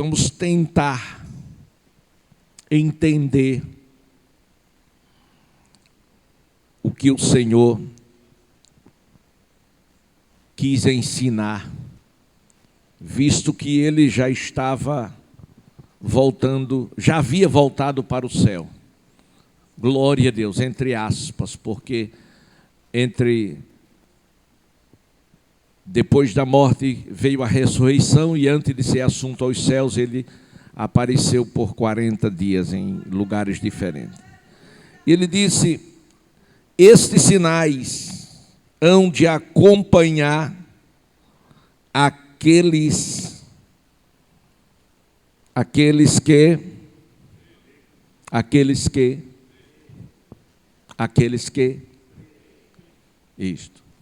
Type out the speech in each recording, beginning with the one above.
vamos tentar entender o que o Senhor quis ensinar, visto que ele já estava voltando, já havia voltado para o céu. Glória a Deus, entre aspas, porque depois da morte veio a ressurreição, e antes de ser assunto aos céus, ele apareceu por 40 dias em lugares diferentes. Ele disse: estes sinais hão de acompanhar aqueles que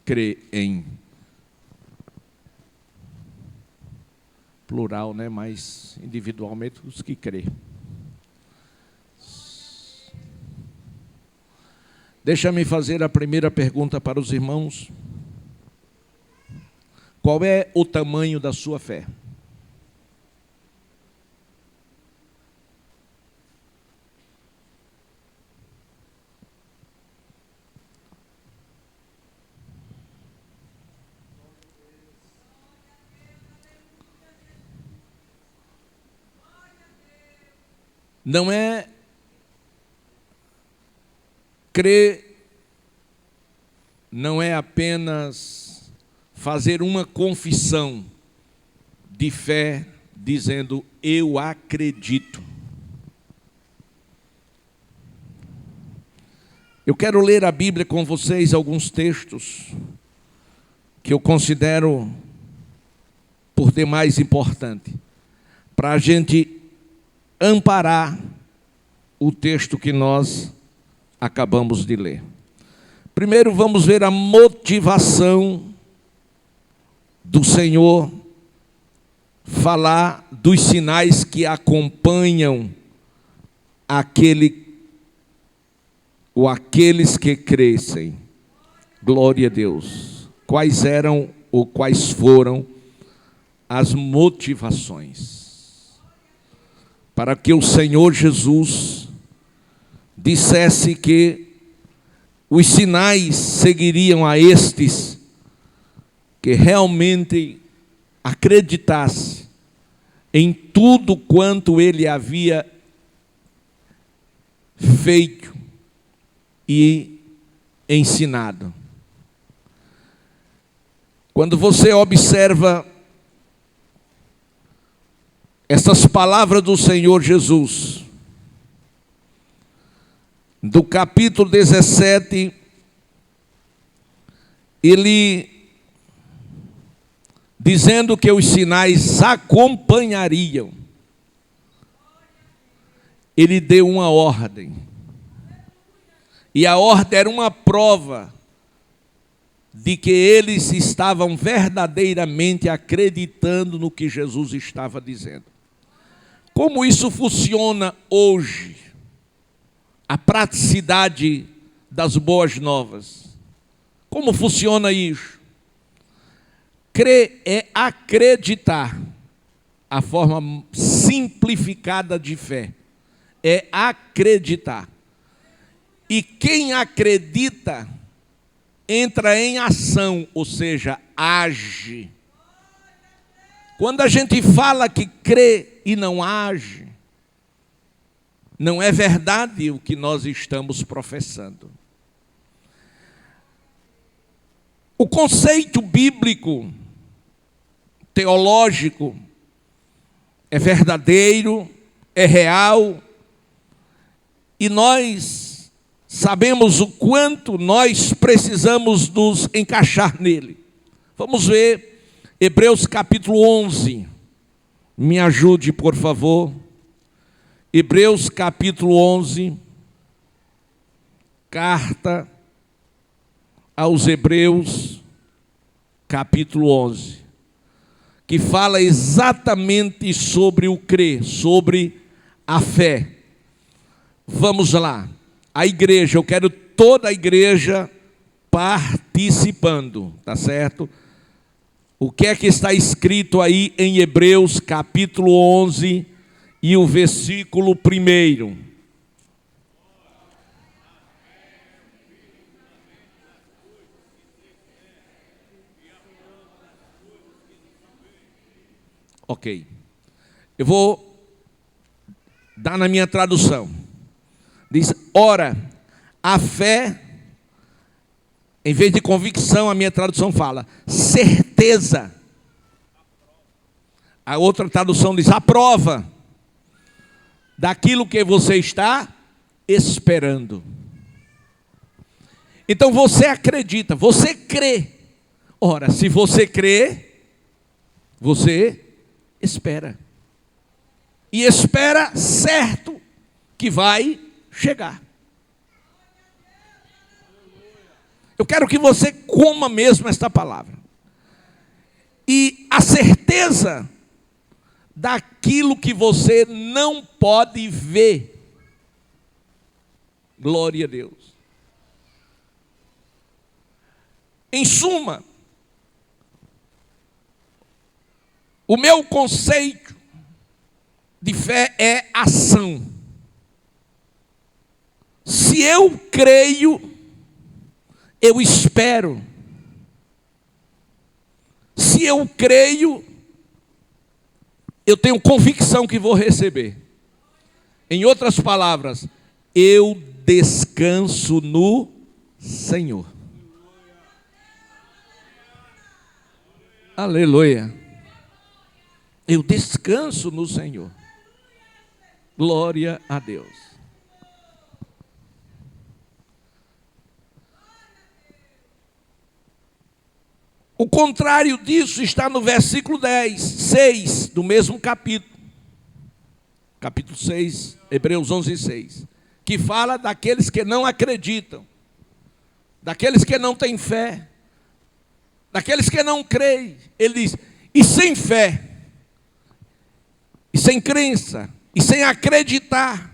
creem. Plural, né? Mas individualmente os que creem. Deixa-me fazer a primeira pergunta para os irmãos. Qual é o tamanho da sua fé? Não é crer, não é apenas fazer uma confissão de fé, dizendo eu acredito. Eu quero ler a Bíblia com vocês, alguns textos que eu considero por demais importante, para a gente amparar o texto que nós acabamos de ler. Primeiro vamos ver a motivação do Senhor falar dos sinais que acompanham aqueles que crescem. Glória a Deus. Quais eram ou quais foram as motivações para que o Senhor Jesus dissesse que os sinais seguiriam a estes que realmente acreditasse em tudo quanto ele havia feito e ensinado. Quando você observa essas palavras do Senhor Jesus, do capítulo 17, ele dizendo que os sinais acompanhariam, ele deu uma ordem. E a ordem era uma prova de que eles estavam verdadeiramente acreditando no que Jesus estava dizendo. Como isso funciona hoje? A praticidade das boas novas. Como funciona isso? Crer é acreditar. A forma simplificada de fé é acreditar. E quem acredita entra em ação, ou seja, age. Quando a gente fala que crê e não age, não é verdade o que nós estamos professando. O conceito bíblico, teológico, é verdadeiro, é real, e nós sabemos o quanto nós precisamos nos encaixar nele. Vamos ver Hebreus capítulo 11. Me ajude, por favor. Hebreus capítulo 11, carta aos Hebreus, capítulo 11, que fala exatamente sobre o crer, sobre a fé. Vamos lá. A igreja, eu quero toda a igreja participando, tá certo? o que é que está escrito aí em Hebreus capítulo 11 e o versículo 1. Ok. Eu vou dar na minha tradução. Diz, ora, a fé, em vez de convicção, a minha tradução fala, certeza. A outra tradução diz, a prova daquilo que você está esperando. Então você acredita, você crê. Ora, se você crê, você espera. E espera certo que vai chegar. Eu quero que você coma mesmo esta palavra. E a certeza daquilo que você não pode ver. Glória a Deus. Em suma, o meu conceito de fé é ação. Se eu creio, eu espero. Se eu creio, eu tenho convicção que vou receber. Em outras palavras, eu descanso no Senhor. Aleluia. Eu descanso no Senhor. Glória a Deus. O contrário disso está no versículo 6 do mesmo capítulo. Capítulo 6, Hebreus 11, 6. Que fala daqueles que não acreditam, daqueles que não têm fé, daqueles que não creem. Ele diz, e sem fé, e sem crença, e sem acreditar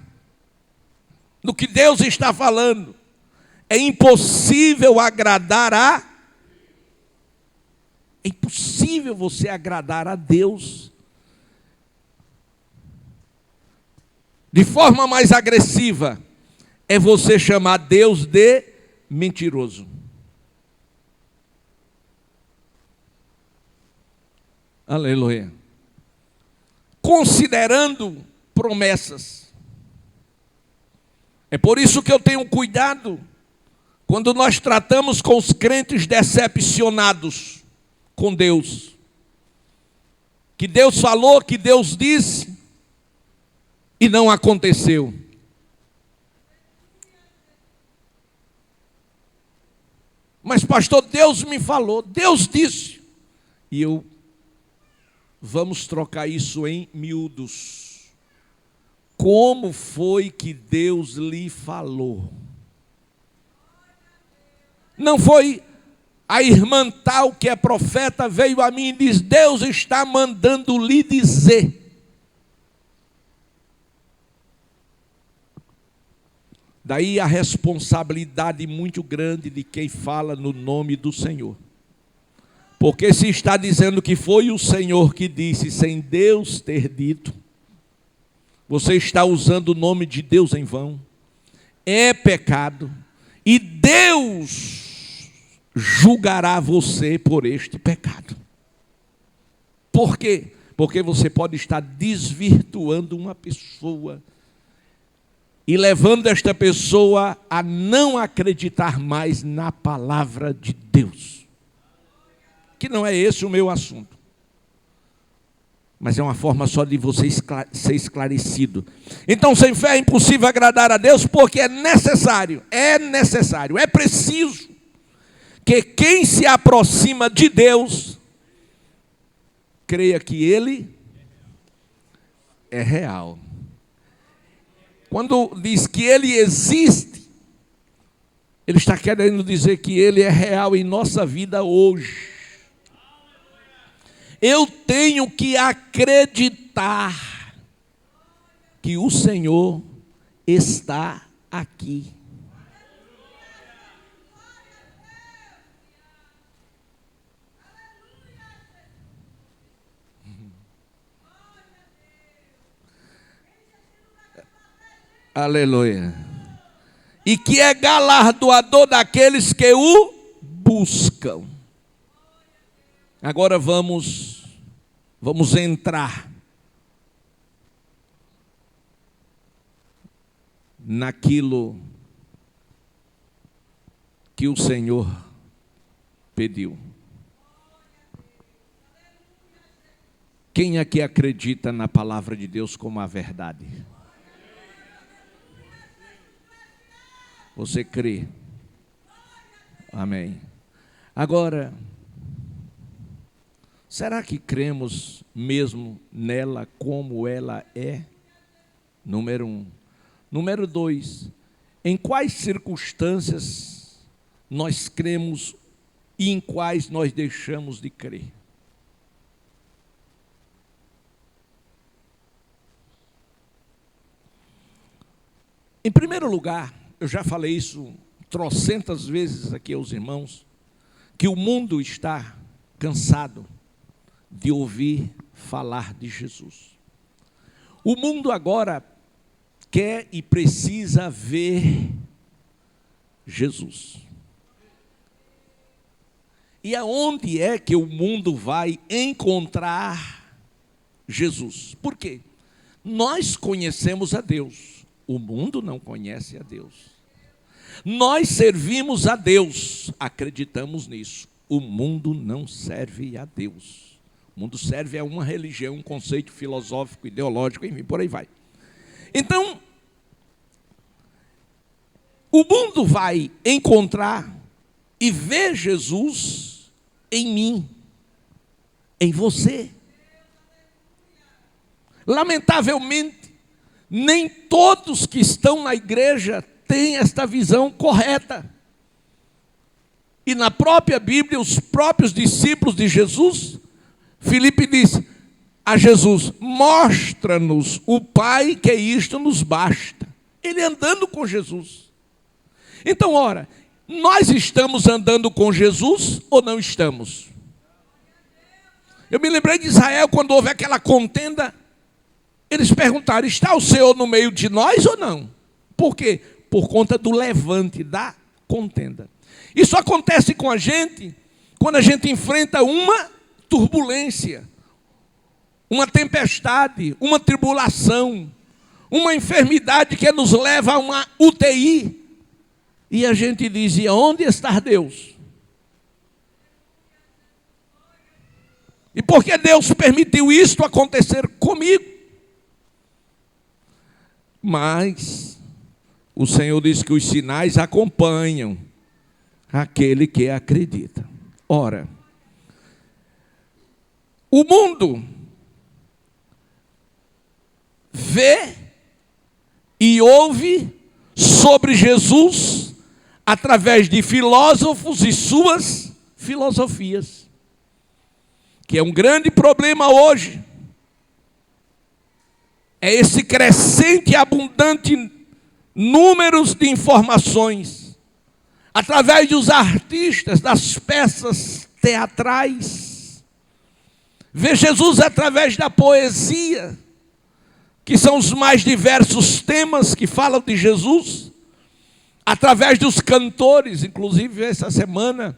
no que Deus está falando, é impossível agradar a... É impossível você agradar a Deus. De forma mais agressiva, é você chamar Deus de mentiroso. Aleluia. Considerando promessas. É por isso que eu tenho cuidado quando nós tratamos com os crentes decepcionados com Deus. Que Deus falou, que Deus disse, e não aconteceu. Mas pastor, Deus me falou, Deus disse. E vamos trocar isso em miúdos. Como foi que Deus lhe falou? Não foi a irmã tal que é profeta veio a mim e diz, Deus está mandando lhe dizer. Daí a responsabilidade muito grande de quem fala no nome do Senhor. Porque se está dizendo que foi o Senhor que disse, sem Deus ter dito, você está usando o nome de Deus em vão. É pecado. E Deus julgará você por este pecado. Por quê? Porque você pode estar desvirtuando uma pessoa e levando esta pessoa a não acreditar mais na palavra de Deus. Que não é esse o meu assunto. Mas é uma forma só de você ser esclarecido. Então, sem fé é impossível agradar a Deus, porque é necessário, é preciso que quem se aproxima de Deus creia que Ele é real. Quando diz que Ele existe, Ele está querendo dizer que Ele é real em nossa vida hoje. Eu tenho que acreditar que o Senhor está aqui. Aleluia. E que é galardoador daqueles que o buscam. Agora vamos entrar naquilo que o Senhor pediu. Quem aqui acredita na palavra de Deus como a verdade? Você crê? Amém. Agora, será que cremos mesmo nela como ela é? Número 1. Número 2, em quais circunstâncias nós cremos e em quais nós deixamos de crer? Em primeiro lugar, eu já falei isso trocentas vezes aqui aos irmãos, que o mundo está cansado de ouvir falar de Jesus. O mundo agora quer e precisa ver Jesus. E aonde é que o mundo vai encontrar Jesus? Por quê? Nós conhecemos a Deus, o mundo não conhece a Deus. Nós servimos a Deus, acreditamos nisso. O mundo não serve a Deus. O mundo serve a uma religião, um conceito filosófico, ideológico, enfim, por aí vai. Então, o mundo vai encontrar e ver Jesus em mim, em você. Lamentavelmente, nem todos que estão na igreja têm esta visão correta. E na própria Bíblia, os próprios discípulos de Jesus, Filipe disse a Jesus: mostra-nos o Pai, que isto nos basta. Ele andando com Jesus. Então, ora, nós estamos andando com Jesus ou não estamos? Eu me lembrei de Israel quando houve aquela contenda. Eles perguntaram: está o Senhor no meio de nós ou não? Por quê? Por conta do levante, da contenda. Isso acontece com a gente quando a gente enfrenta uma turbulência, uma tempestade, uma tribulação, uma enfermidade que nos leva a uma UTI. E a gente diz: e onde está Deus? E por que Deus permitiu isto acontecer comigo? Mas o Senhor diz que os sinais acompanham aquele que acredita. Ora, o mundo vê e ouve sobre Jesus através de filósofos e suas filosofias, que é um grande problema hoje. É esse crescente e abundante números de informações, através dos artistas, das peças teatrais. Vê Jesus através da poesia, que são os mais diversos temas que falam de Jesus, através dos cantores. Inclusive, essa semana,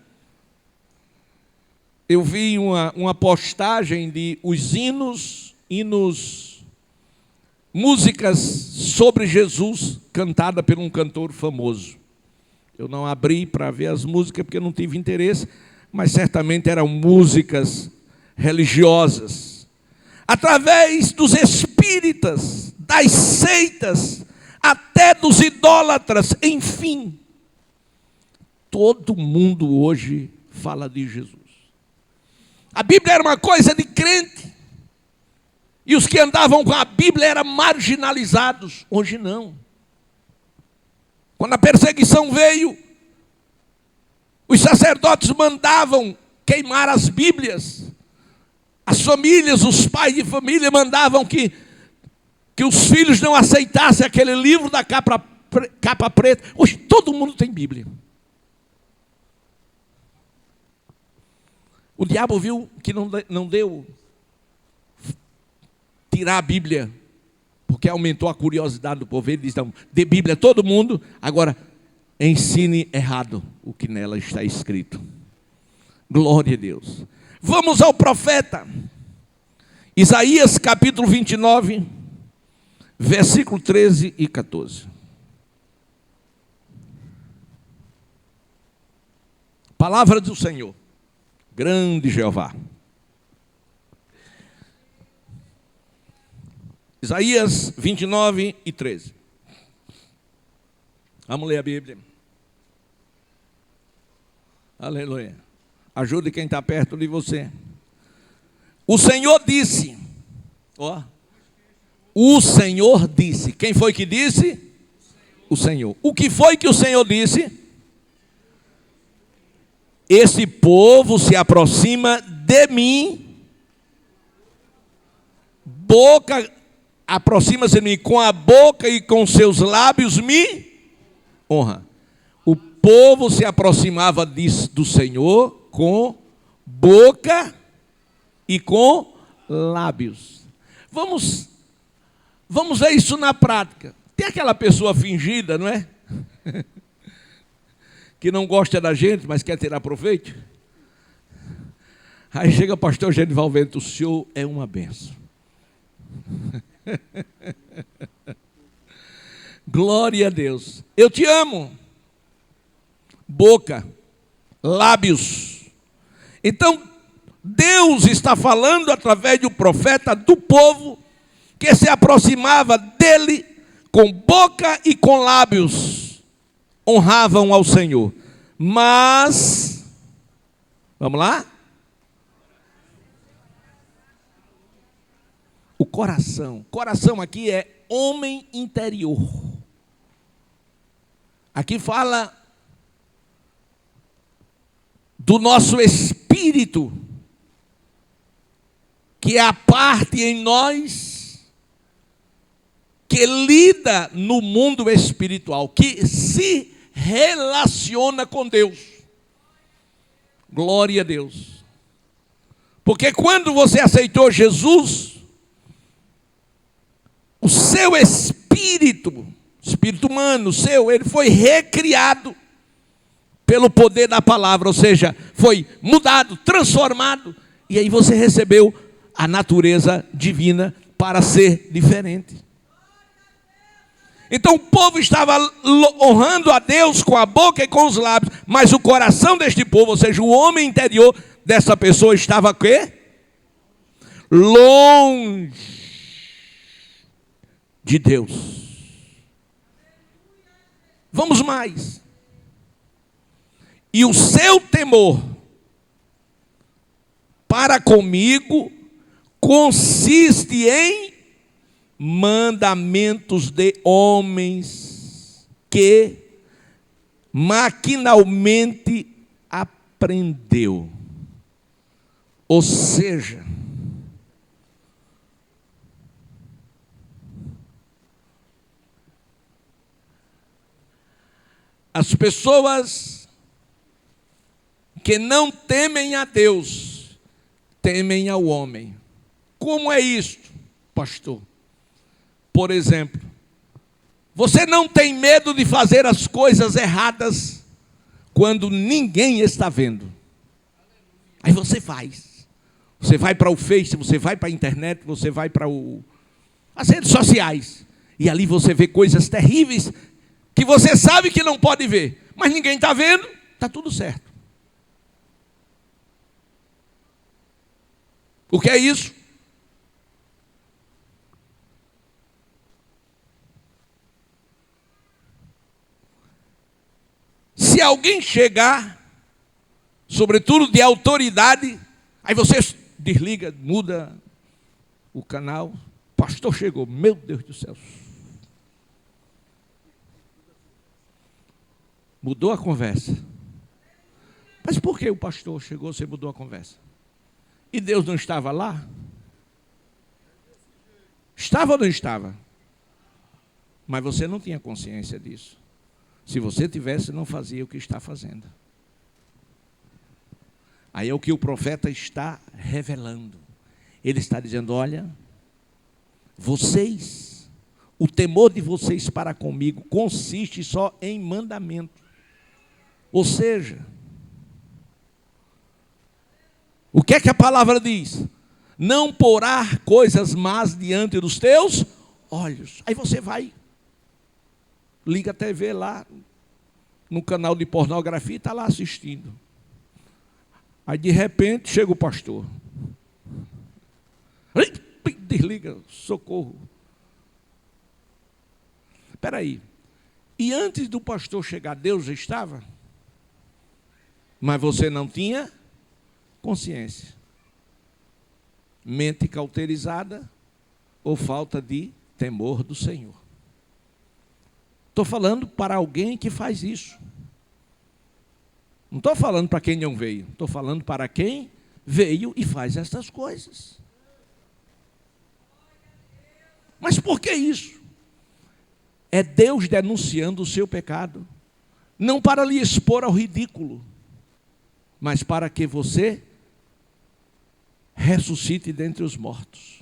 eu vi uma postagem de os hinos, músicas sobre Jesus, cantada por um cantor famoso. Eu não abri para ver as músicas porque não tive interesse, mas certamente eram músicas religiosas. Através dos espíritas, das seitas, até dos idólatras, enfim. Todo mundo hoje fala de Jesus. A Bíblia era uma coisa de crente. E os que andavam com a Bíblia eram marginalizados. Hoje não. Quando a perseguição veio, os sacerdotes mandavam queimar as Bíblias. As famílias, os pais de família mandavam que os filhos não aceitassem aquele livro da capa preta. Hoje todo mundo tem Bíblia. O diabo viu que não deu tirar a Bíblia, porque aumentou a curiosidade do povo. Ele diz: não, dê Bíblia a todo mundo, agora ensine errado o que nela está escrito. Glória a Deus. Vamos ao profeta Isaías capítulo 29, versículo 13 e 14. Palavra do Senhor, grande Jeová. Isaías 29 e 13. Vamos ler a Bíblia. Aleluia. Ajude quem está perto de você. O Senhor disse. Ó. O Senhor disse. Quem foi que disse? O Senhor. O que foi que o Senhor disse? Esse povo se aproxima de mim. Aproxima-se de mim com a boca e com seus lábios me honra. O povo se aproximava do Senhor com boca e com lábios. Vamos ver isso na prática. Tem aquela pessoa fingida, não é? Que não gosta da gente, mas quer tirar proveito. Aí chega o pastor Genival Vento: o senhor é uma benção. Glória a Deus. Eu te amo. Boca, lábios. Então, Deus está falando através do profeta do povo que se aproximava dele com boca e com lábios, honravam ao Senhor. Mas, vamos lá? O coração aqui é homem interior. Aqui fala do nosso espírito, que é a parte em nós que lida no mundo espiritual, que se relaciona com Deus. Glória a Deus. Porque quando você aceitou Jesus, o seu espírito humano, ele foi recriado pelo poder da palavra, ou seja, foi mudado, transformado, e aí você recebeu a natureza divina para ser diferente. Então o povo estava honrando a Deus com a boca e com os lábios, mas o coração deste povo, ou seja, o homem interior dessa pessoa estava o quê? Longe de Deus. Vamos mais. E o seu temor para comigo consiste em mandamentos de homens que maquinalmente aprendeu. Ou seja, as pessoas que não temem a Deus, temem ao homem. Como é isto, pastor? Por exemplo, você não tem medo de fazer as coisas erradas quando ninguém está vendo. Aí você faz. Você vai para o Face, você vai para a internet, você vai para as redes sociais. E ali você vê coisas terríveis que você sabe que não pode ver. Mas ninguém está vendo, está tudo certo. O que é isso? Se alguém chegar, sobretudo de autoridade, aí você desliga, muda o canal. Pastor chegou, meu Deus do céu. Mudou a conversa. Mas por que o pastor chegou, você mudou a conversa? E Deus não estava lá? Estava ou não estava? Mas você não tinha consciência disso. Se você tivesse, não fazia o que está fazendo. Aí é o que o profeta está revelando. Ele está dizendo: olha, vocês O temor de vocês para comigo consiste só em mandamento. Ou seja, o que é que a palavra diz? Não porá coisas más diante dos teus olhos. Aí você vai, liga a TV lá, no canal de pornografia, e está lá assistindo. Aí de repente chega o pastor. Desliga, socorro. Espera aí. E antes do pastor chegar, Deus já estava? Mas você não tinha consciência. Mente cauterizada ou falta de temor do Senhor. Estou falando para alguém que faz isso. Não estou falando para quem não veio. Estou falando para quem veio e faz essas coisas. Mas por que isso? É Deus denunciando o seu pecado. Não para lhe expor ao ridículo, mas para que você ressuscite dentre os mortos.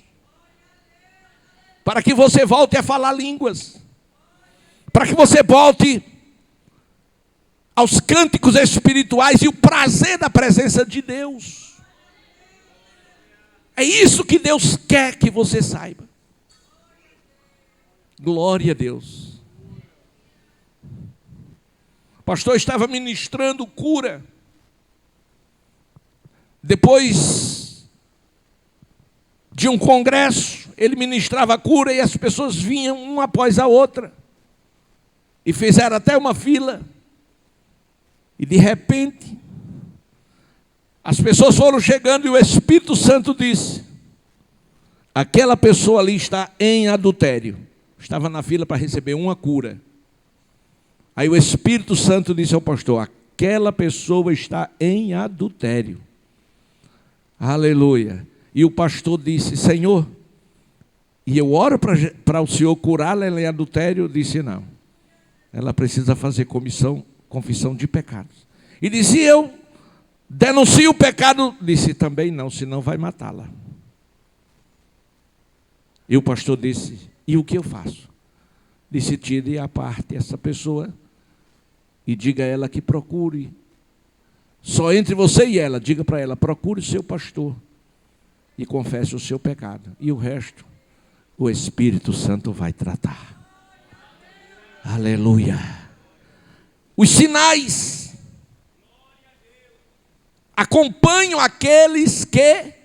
Para que você volte a falar línguas. Para que você volte aos cânticos espirituais e o prazer da presença de Deus. É isso que Deus quer que você saiba. Glória a Deus. O pastor estava ministrando cura. Depois de um congresso, ele ministrava cura e as pessoas vinham uma após a outra. E fizeram até uma fila. E de repente, as pessoas foram chegando e o Espírito Santo disse: aquela pessoa ali está em adultério. Estava na fila para receber uma cura. Aí o Espírito Santo disse ao pastor: aquela pessoa está em adultério. Aleluia. E o pastor disse: Senhor, e eu oro para o Senhor curá-la em adultério? Disse: não. Ela precisa fazer confissão de pecados. E disse: eu denuncio o pecado? Disse: também não, senão vai matá-la. E o pastor disse: e o que eu faço? Disse: tire à parte essa pessoa e diga a ela que procure. Só entre você e ela, diga para ela: procure o seu pastor e confesse o seu pecado. E o resto, o Espírito Santo vai tratar. Aleluia. Os sinais acompanham aqueles que...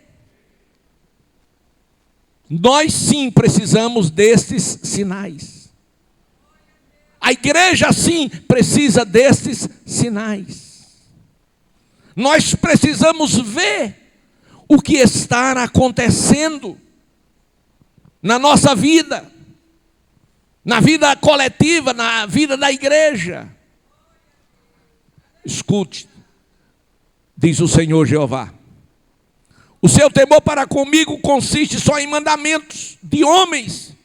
Nós sim precisamos destes sinais. A igreja sim precisa destes sinais. Nós precisamos ver o que está acontecendo na nossa vida, na vida coletiva, na vida da igreja. Escute, diz o Senhor Jeová: o seu temor para comigo consiste só em mandamentos de homens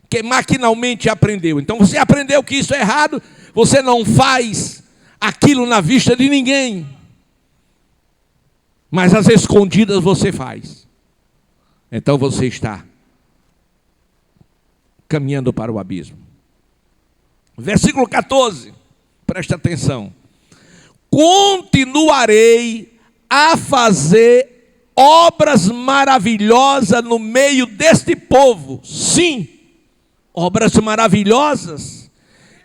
que maquinalmente aprendeu. Então você aprendeu que isso é errado, você não faz aquilo na vista de ninguém, mas às escondidas você faz. Então você está caminhando para o abismo. Versículo 14, presta atenção: continuarei a fazer obras maravilhosas no meio deste povo. Sim, obras maravilhosas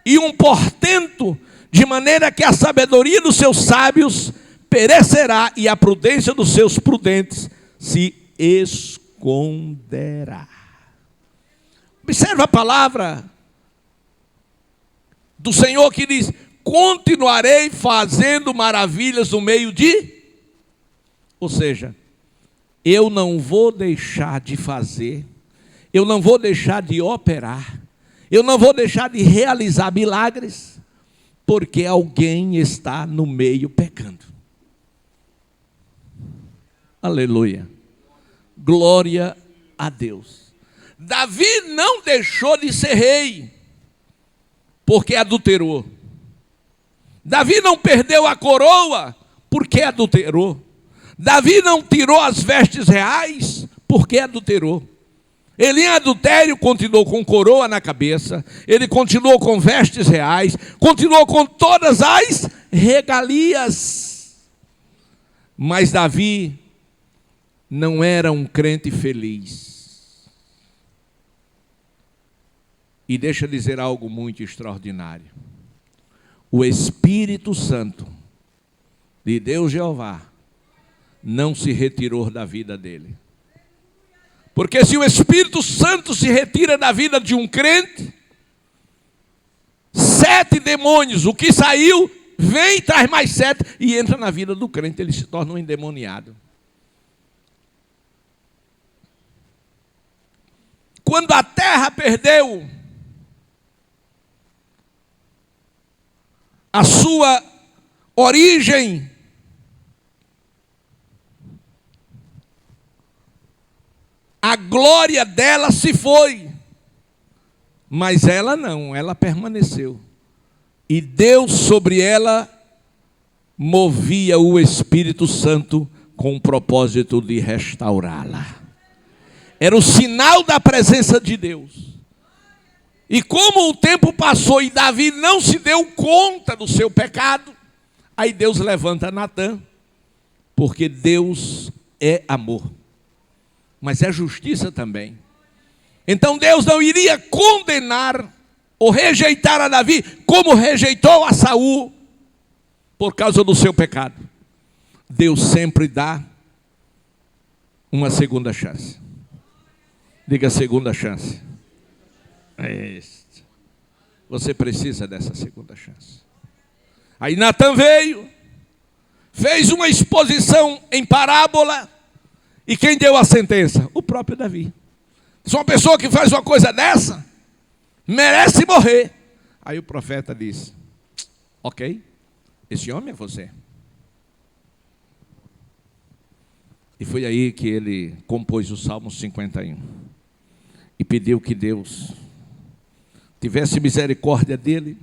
e um portento, de maneira que a sabedoria dos seus sábios perecerá e a prudência dos seus prudentes se esconderá. Observa a palavra do Senhor que diz: continuarei fazendo maravilhas no meio de... Ou seja, eu não vou deixar de fazer, eu não vou deixar de operar, eu não vou deixar de realizar milagres, porque alguém está no meio pecando. Aleluia. Glória a Deus. Davi não deixou de ser rei, porque adulterou. Davi não perdeu a coroa, porque adulterou. Davi não tirou as vestes reais, porque adulterou. Ele em adultério continuou com coroa na cabeça, ele continuou com vestes reais, continuou com todas as regalias. Mas Davi não era um crente feliz. E deixa eu dizer algo muito extraordinário. O Espírito Santo de Deus Jeová não se retirou da vida dele. Porque se o Espírito Santo se retira da vida de um crente, 7 demônios, o que saiu, vem, traz mais 7 e entra na vida do crente, ele se torna um endemoniado. Quando a terra perdeu a sua origem, a glória dela se foi, mas ela não, ela permaneceu. E Deus sobre ela movia o Espírito Santo com o propósito de restaurá-la. Era o sinal da presença de Deus. E como o tempo passou e Davi não se deu conta do seu pecado, aí Deus levanta Natã, porque Deus é amor, mas é justiça também. Então Deus não iria condenar ou rejeitar a Davi como rejeitou a Saul por causa do seu pecado. Deus sempre dá uma segunda chance. Diga segunda chance. Você precisa dessa segunda chance. Aí Natã veio, fez uma exposição em parábola, e quem deu a sentença? O próprio Davi. Se uma pessoa que faz uma coisa dessa, merece morrer. Aí o profeta disse: ok, esse homem é você. E foi aí que ele compôs o Salmo 51. E pediu que Deus tivesse misericórdia dele,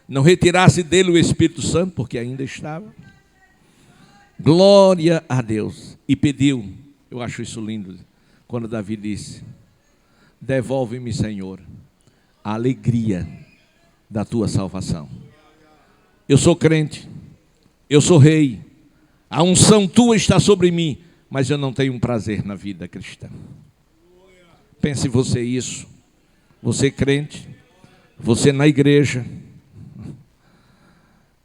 não retirasse dele o Espírito Santo, porque ainda estava. Glória a Deus. E pediu, eu acho isso lindo, quando Davi disse: devolve-me, Senhor, a alegria da tua salvação. Eu sou crente, eu sou rei, a unção tua está sobre mim, mas eu não tenho prazer na vida cristã. Pense você isso, você crente, você na igreja,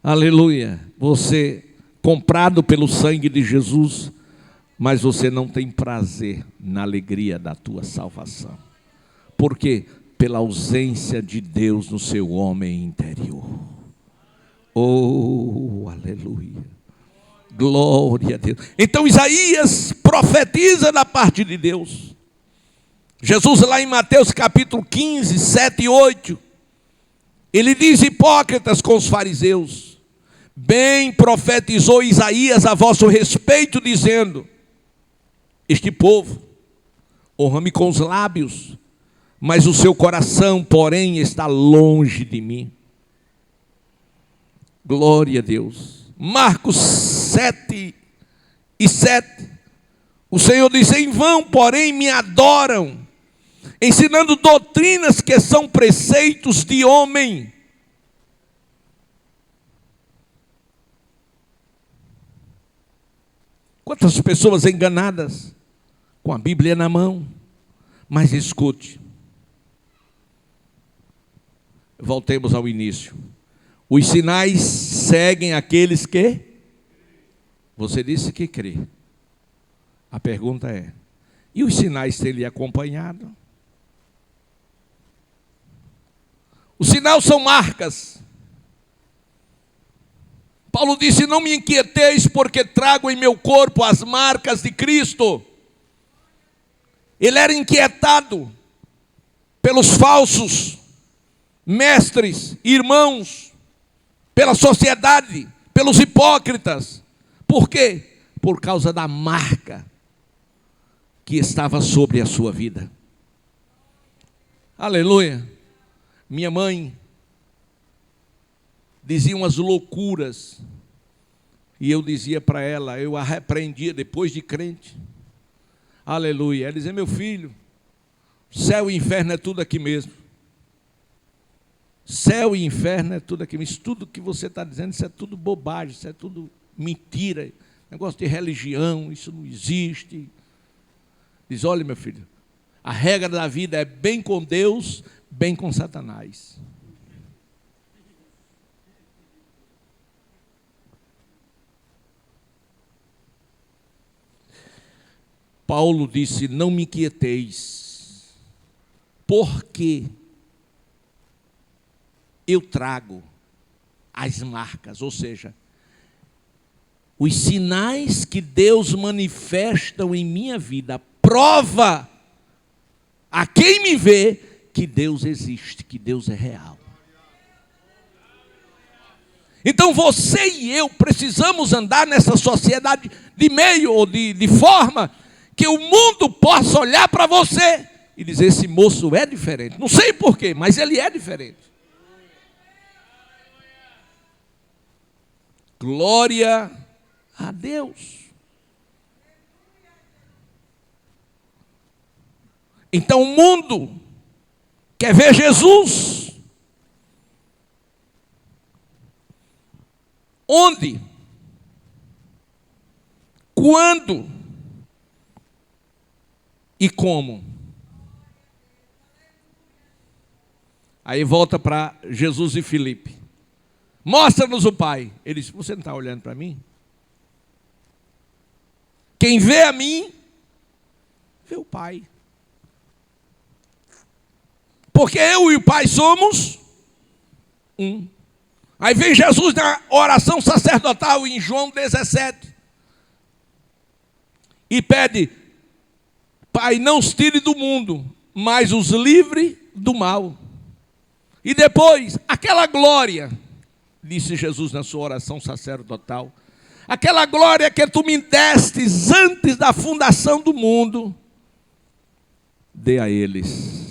aleluia, você comprado pelo sangue de Jesus, mas você não tem prazer na alegria da tua salvação. Por quê? Pela ausência de Deus no seu homem interior. Oh, aleluia. Glória a Deus. Então Isaías profetiza da parte de Deus. Jesus lá em Mateus capítulo 15, 7 e 8, ele diz: hipócritas com os fariseus, bem profetizou Isaías a vosso respeito, dizendo: este povo honra-me com os lábios, mas o seu coração, porém, está longe de mim. Glória a Deus. Marcos 7 e 7, o Senhor diz: em vão, porém, me adoram, ensinando doutrinas que são preceitos de homem. Quantas pessoas enganadas, com a Bíblia na mão. Mas escute, voltemos ao início. Os sinais seguem aqueles que... Você disse que crê. A pergunta é: e os sinais têm lhe acompanhado? Os sinais são marcas. Paulo disse: não me inquieteis, porque trago em meu corpo as marcas de Cristo. Ele era inquietado pelos falsos mestres, irmãos, pela sociedade, pelos hipócritas. Por quê? Por causa da marca que estava sobre a sua vida. Aleluia. Minha mãe dizia umas loucuras, e eu dizia para ela, eu a repreendia depois de crente. Aleluia. Ela dizia: meu filho, Céu e inferno é tudo aqui mesmo. Céu e inferno é tudo aqui mesmo. Isso tudo que você está dizendo, isso é tudo bobagem, isso é tudo mentira. Negócio de religião, isso não existe. Diz, olha meu filho, a regra da vida é bem com Deus, bem com Satanás. Paulo disse, não me inquieteis, porque eu trago as marcas, ou seja, os sinais que Deus manifestam em minha vida, prova a quem me vê que Deus existe, que Deus é real. Então você e eu precisamos andar nessa sociedade de meio ou de forma que o mundo possa olhar para você e dizer, esse moço é diferente. Não sei porquê, mas ele é diferente. Glória a Deus. Então o mundo quer ver Jesus. Onde? Quando? E como? Aí volta para Jesus e Filipe. Mostra-nos o Pai. Ele disse, você não está olhando para mim? Quem vê a mim, vê o Pai. Porque eu e o Pai somos um. Aí vem Jesus na oração sacerdotal em João 17. E pede, Pai, não os tire do mundo, mas os livre do mal. E depois, aquela glória, disse Jesus na sua oração sacerdotal, aquela glória que tu me destes antes da fundação do mundo, dê a eles.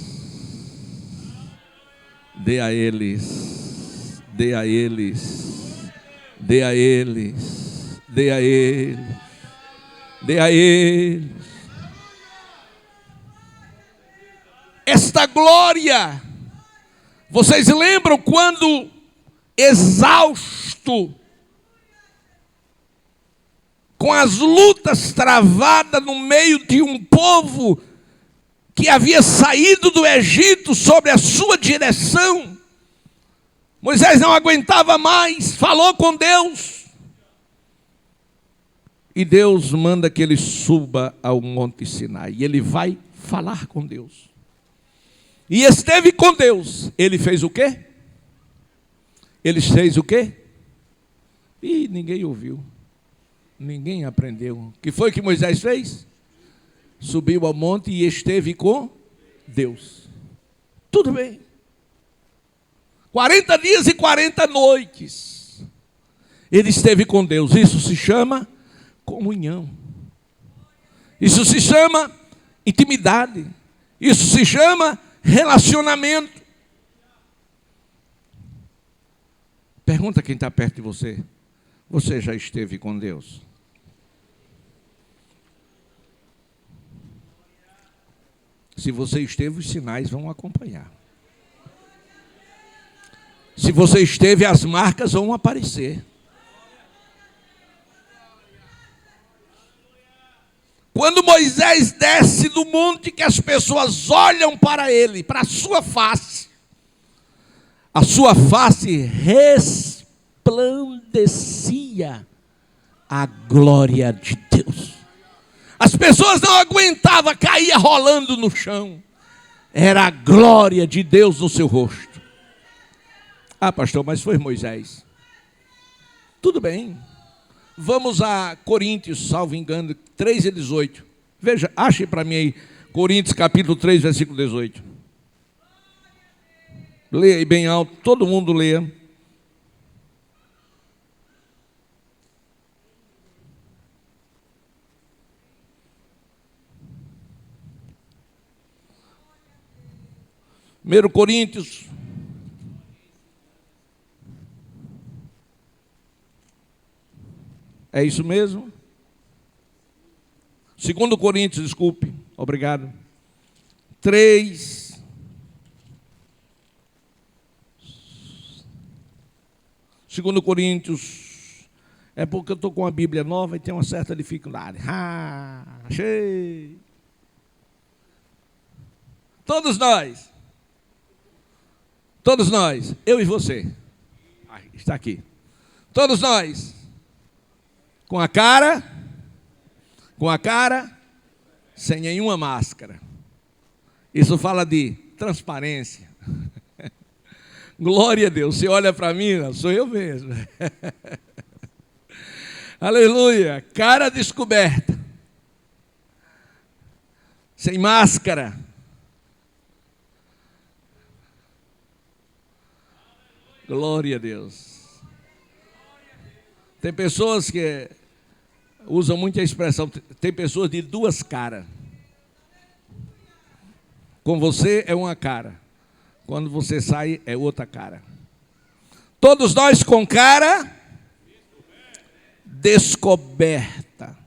Dê a eles. Dê a eles. Dê a eles. Dê a eles. Dê a eles. Esta glória, vocês lembram quando exausto, com as lutas travadas no meio de um povo que havia saído do Egito sob a sua direção, Moisés não aguentava mais, falou com Deus, e Deus manda que ele suba ao Monte Sinai, e ele vai falar com Deus, e esteve com Deus. Ele fez o quê? Ele fez o quê? E ninguém ouviu, ninguém aprendeu. O que foi que Moisés fez? Subiu ao monte e esteve com Deus. Tudo bem. 40 dias e 40 noites. Ele esteve com Deus. Isso se chama comunhão. Isso se chama intimidade. Isso se chama relacionamento. Pergunta quem está perto de você. Você já esteve com Deus? Se você esteve, os sinais vão acompanhar. Se você esteve, as marcas vão aparecer. Quando Moisés desce do monte, que as pessoas olham para ele, para a sua face resplandecia a glória de Deus. As pessoas não aguentavam, caía rolando no chão. Era a glória de Deus no seu rosto. Ah, pastor, mas foi Moisés. Tudo bem. Vamos a Coríntios, salvo engano, 3:18. Veja, ache para mim aí, Coríntios capítulo 3, versículo 18. Leia aí bem alto, todo mundo leia. Primeiro Coríntios. É isso mesmo? 2 Coríntios, desculpe. Obrigado. 3. Segundo Coríntios. É porque eu estou com a Bíblia nova e tenho uma certa dificuldade. Achei. Todos nós, eu e você, está aqui. Todos nós, com a cara, sem nenhuma máscara. Isso fala de transparência. Glória a Deus. Você olha para mim, não, sou eu mesmo. Aleluia. Cara descoberta. Sem máscara. Glória a Deus. Tem pessoas que usam muito a expressão, tem pessoas de duas caras. Com você é uma cara. Quando você sai é outra cara. Todos nós com cara descoberta.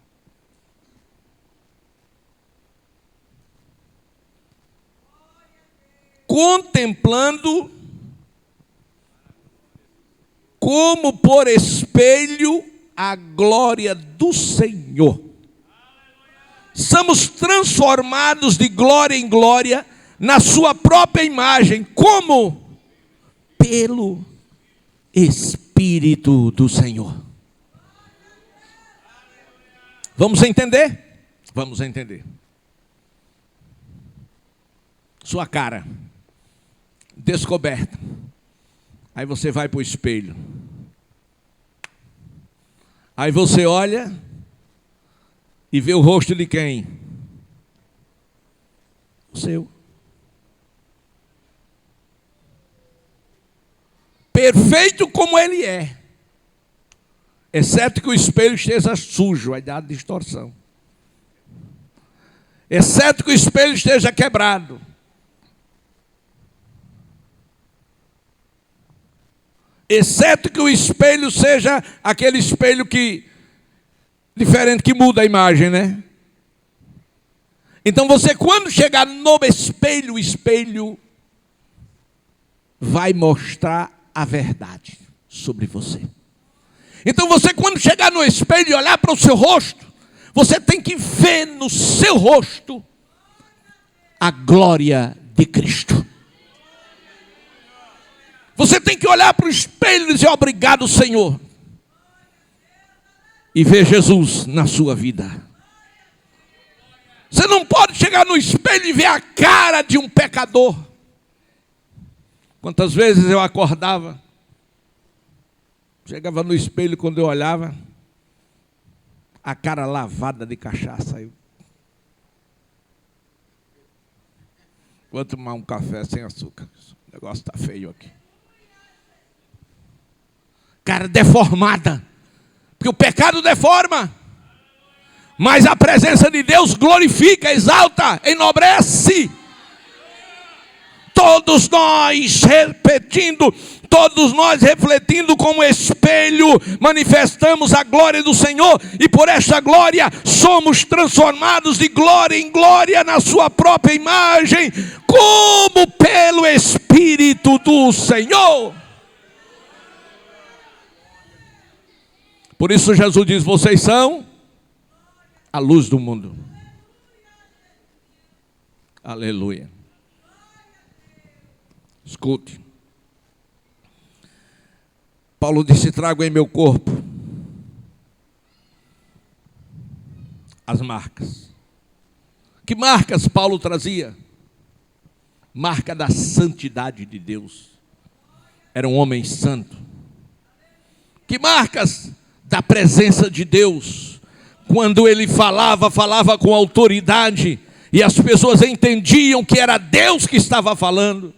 Contemplando como por espelho a glória do Senhor. Somos transformados de glória em glória na sua própria imagem. Como? Pelo Espírito do Senhor. Vamos entender? Vamos entender. Sua cara descoberta. Aí você vai para o espelho. Aí você olha e vê o rosto de quem? O seu. Perfeito como ele é. Exceto que o espelho esteja sujo, vai dar distorção. Exceto que o espelho esteja quebrado. Exceto que o espelho seja aquele espelho que diferente, que muda a imagem, né? Então você, quando chegar no espelho, o espelho vai mostrar a verdade sobre você. Então você, quando chegar no espelho e olhar para o seu rosto, você tem que ver no seu rosto a glória de Cristo. Você tem que olhar para o espelho e dizer: obrigado, Senhor. E ver Jesus na sua vida. Você não pode chegar no espelho e ver a cara de um pecador. Quantas vezes eu acordava, chegava no espelho, quando eu olhava, a cara lavada de cachaça. Vou tomar um café sem açúcar. O negócio está feio aqui. Cara deformada. Porque o pecado deforma. Mas a presença de Deus glorifica, exalta, enobrece. Todos nós repetindo, todos nós refletindo como espelho, manifestamos a glória do Senhor. E por esta glória somos transformados de glória em glória na sua própria imagem, como pelo Espírito do Senhor. Por isso Jesus diz: vocês são a luz do mundo. Aleluia. Escute. Paulo disse: trago em meu corpo as marcas. Que marcas Paulo trazia? Marca da santidade de Deus. Era um homem santo. Que marcas? Da presença de Deus. Quando ele falava com autoridade, e as pessoas entendiam que era Deus que estava falando.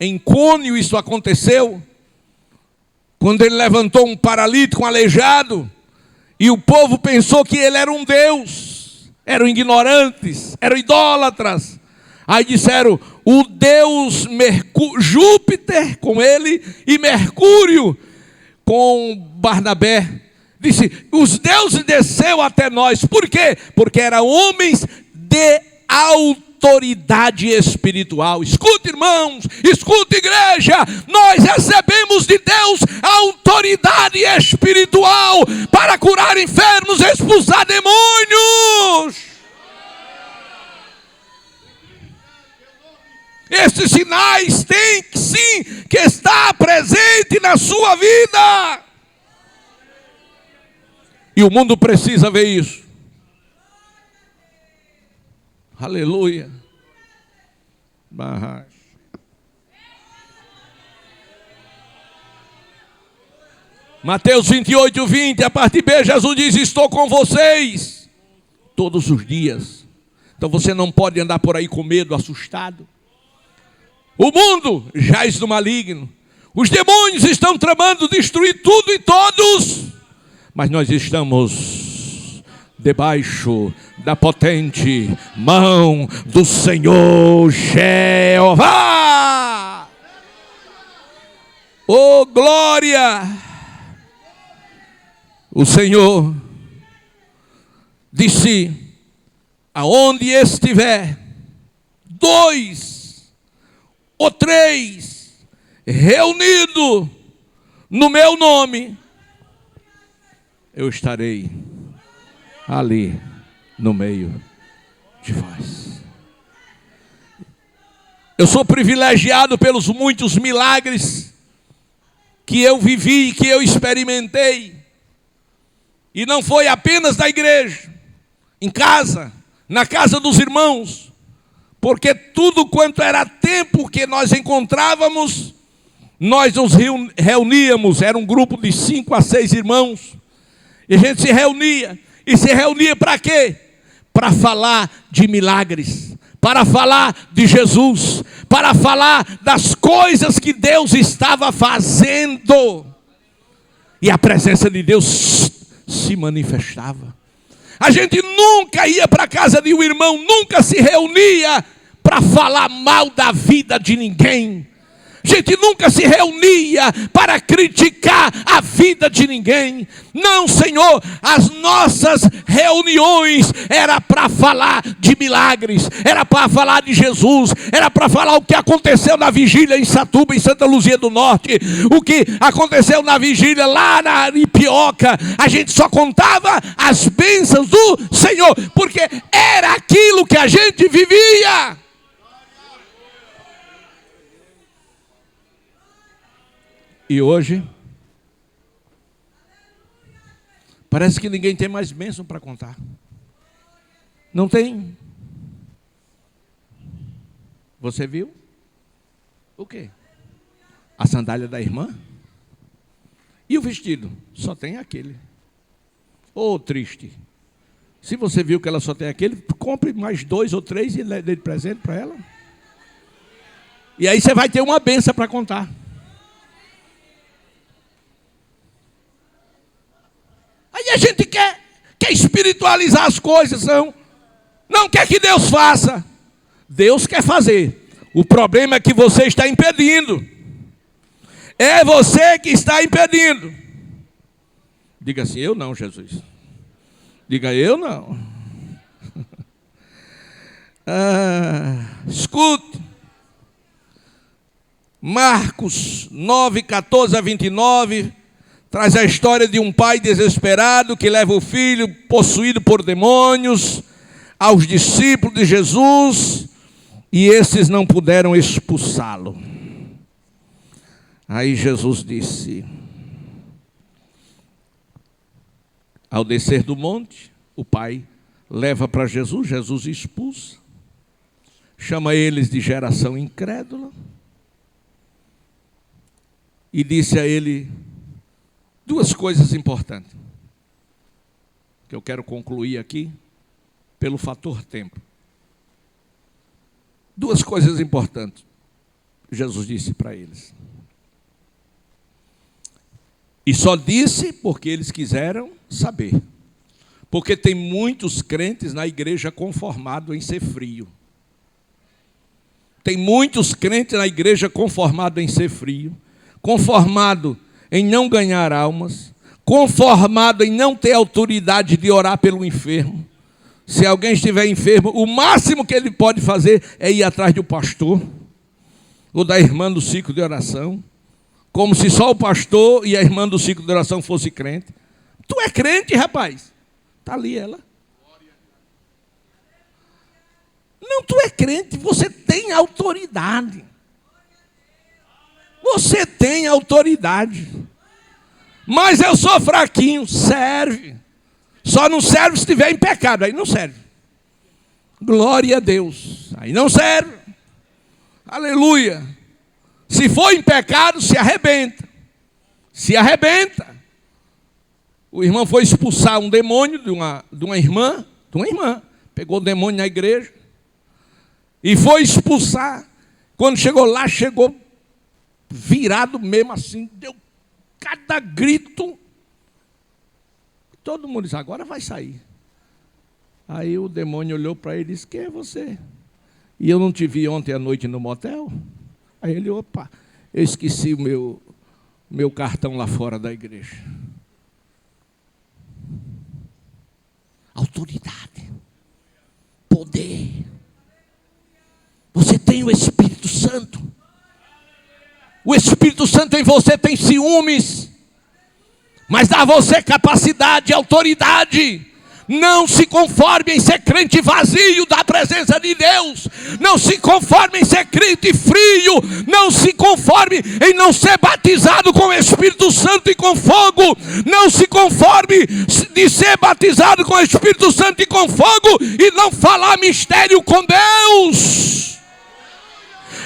Em Cônio isso aconteceu, quando ele levantou um paralítico, um aleijado, e o povo pensou que ele era um Deus. Eram ignorantes, eram idólatras. Aí disseram: o Deus Júpiter com ele, e Mercúrio com Barnabé. Disse: os deuses desceu até nós. Por quê? Porque eram homens de autoridade espiritual. Escuta, irmãos, escuta, igreja, nós recebemos de Deus autoridade espiritual para curar enfermos, expulsar demônios. Esses sinais têm que sim que estar presente na sua vida. E o mundo precisa ver isso. Aleluia. Mateus 28, 20, a parte B, Jesus diz: estou com vocês todos os dias. Então você não pode andar por aí com medo, assustado. O mundo jaz no maligno. Os demônios estão tramando destruir tudo e todos. Mas nós estamos debaixo da potente mão do Senhor Jeová. Oh, glória! O Senhor disse: aonde estiver dois ou três reunidos no meu nome, eu estarei ali no meio de vós. Eu sou privilegiado pelos muitos milagres que eu vivi e que eu experimentei. E não foi apenas na igreja, em casa, na casa dos irmãos. Porque tudo quanto era tempo que nós encontrávamos, nós nos reuníamos. Era um grupo de 5 a 6 irmãos. E a gente se reunia. E se reunia para quê? Para falar de milagres, para falar de Jesus, para falar das coisas que Deus estava fazendo. E a presença de Deus se manifestava. A gente nunca ia para a casa de um irmão, nunca se reunia para falar mal da vida de ninguém. A gente nunca se reunia para criticar a vida de ninguém. Não, Senhor, as nossas reuniões era para falar de milagres, era para falar de Jesus, era para falar o que aconteceu na vigília em Satuba, em Santa Luzia do Norte, o que aconteceu na vigília lá na Aripioca. A gente só contava as bênçãos do Senhor, porque era aquilo que a gente vivia. E hoje, parece que ninguém tem mais bênção para contar. Não tem. Você viu? O quê? A sandália da irmã? E o vestido? Só tem aquele. Oh, triste. Se você viu que ela só tem aquele, compre mais 2 ou 3 e dê de presente para ela. E aí você vai ter uma bênção para contar. Aí a gente quer espiritualizar as coisas, não quer que Deus faça. Deus quer fazer. O problema é que você está impedindo. É você que está impedindo. Diga assim: eu não, Jesus. Diga: eu não. Escute. Marcos 9, 14 a 29... traz a história de um pai desesperado que leva o filho possuído por demônios aos discípulos de Jesus, e esses não puderam expulsá-lo. Aí Jesus disse: ao descer do monte, o pai leva para Jesus, Jesus expulsa, chama eles de geração incrédula, e disse a ele 2 coisas importantes, que eu quero concluir aqui, pelo fator tempo. 2 coisas importantes, Jesus disse para eles. E só disse porque eles quiseram saber. Porque tem muitos crentes na igreja conformados em ser frio. Tem muitos crentes na igreja conformados em ser frio, conformado em não ganhar almas, conformado em não ter autoridade de orar pelo enfermo. Se alguém estiver enfermo, o máximo que ele pode fazer é ir atrás do pastor ou da irmã do ciclo de oração, como se só o pastor e a irmã do ciclo de oração fosse crente. Tu é crente, rapaz? Está ali ela. Não, tu é crente, você tem autoridade. Você tem autoridade. Mas eu sou fraquinho, serve. Só não serve se estiver em pecado, aí não serve. Glória a Deus, aí não serve. Aleluia. Se for em pecado, se arrebenta. Se arrebenta. O irmão foi expulsar um demônio de uma irmã. Pegou o demônio na igreja. E foi expulsar. Quando chegou lá, chegou virado mesmo assim. Deu cada grito. Todo mundo disse, agora vai sair. Aí o demônio olhou para ele e disse, quem é você? E eu não te vi ontem à noite no motel? Aí ele, opa, eu esqueci o meu cartão lá fora da igreja. Autoridade. Poder. Você tem o Espírito Santo. O Espírito Santo em você tem ciúmes, mas dá a você capacidade e autoridade. Não se conforme em ser crente vazio da presença de Deus. Não se conforme em ser crente frio. Não se conforme em não ser batizado com o Espírito Santo e com fogo. Não se conforme de ser batizado com o Espírito Santo e com fogo e não falar mistério com Deus.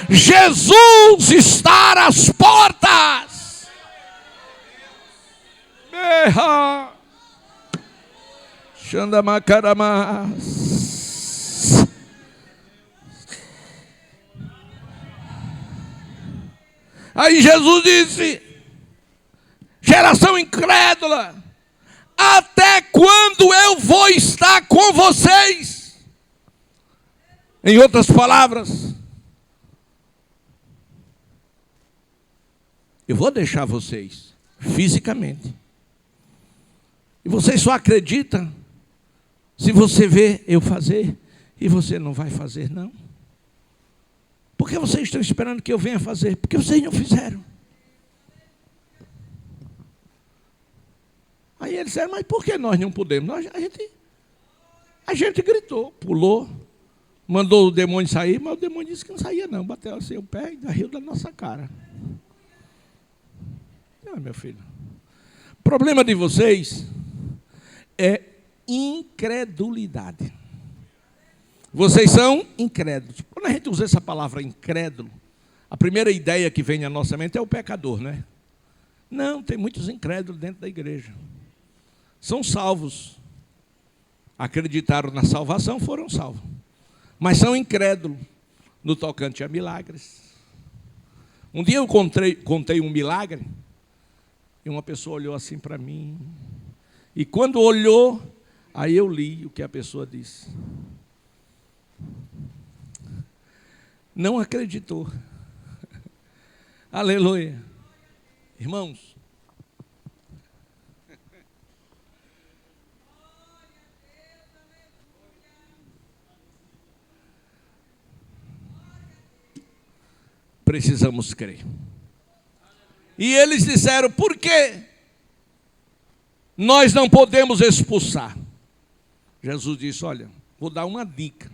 Jesus está às portas. Berra. Xandamacaramas. Aí Jesus disse, geração incrédula, até quando eu vou estar com vocês? Em outras palavras, eu vou deixar vocês fisicamente. E vocês só acreditam se você vê eu fazer e você não vai fazer, não. Por que vocês estão esperando que eu venha fazer? Porque vocês não fizeram. Aí eles disseram, mas por que nós não podemos? A gente gritou, pulou, mandou o demônio sair, mas o demônio disse que não saía não. Bateu assim o pé e riu da nossa cara. Não, meu filho. O problema de vocês é incredulidade. Vocês são incrédulos. Quando a gente usa essa palavra incrédulo, a primeira ideia que vem à nossa mente é o pecador, né? Não, tem muitos incrédulos dentro da igreja. São salvos. Acreditaram na salvação, foram salvos. Mas são incrédulos no tocante a milagres. Um dia eu contei um milagre e uma pessoa olhou assim para mim. E quando olhou, aí eu li o que a pessoa disse. Não acreditou. Aleluia. Irmãos, precisamos crer. E eles disseram, por quê? Nós não podemos expulsar. Jesus disse, olha, vou dar uma dica.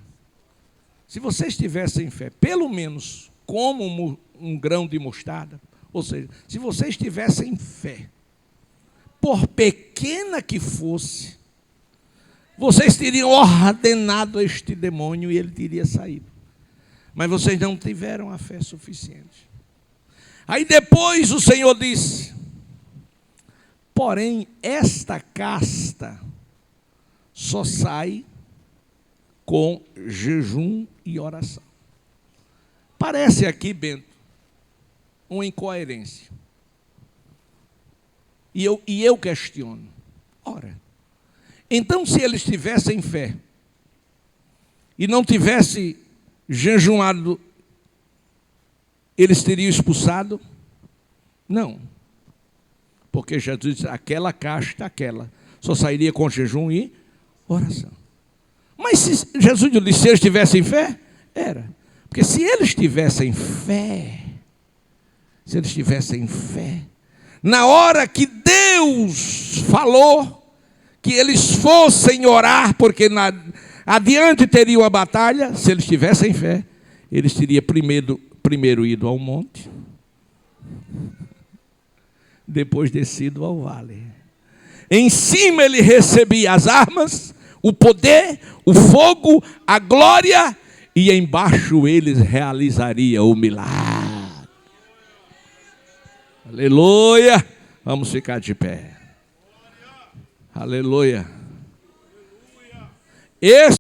Se vocês tivessem fé, pelo menos como um grão de mostarda, ou seja, se vocês tivessem fé, por pequena que fosse, vocês teriam ordenado este demônio e ele teria saído. Mas vocês não tiveram a fé suficiente. Aí depois o Senhor disse, porém esta casta só sai com jejum e oração. Parece aqui, Bento, uma incoerência. E eu questiono. Ora, então se eles tivessem fé e não tivessem jejuado, eles teriam expulsado? Não. Porque Jesus disse, aquela casta, só sairia com jejum e oração. Mas Jesus disse, se eles tivessem fé, era. Porque se eles tivessem fé, na hora que Deus falou que eles fossem orar, porque adiante teriam a batalha, se eles tivessem fé, eles teriam primeiro ido ao monte, depois descido ao vale. Em cima ele recebia as armas, o poder, o fogo, a glória, e embaixo eles realizariam o milagre. Aleluia! Vamos ficar de pé. Aleluia! Esse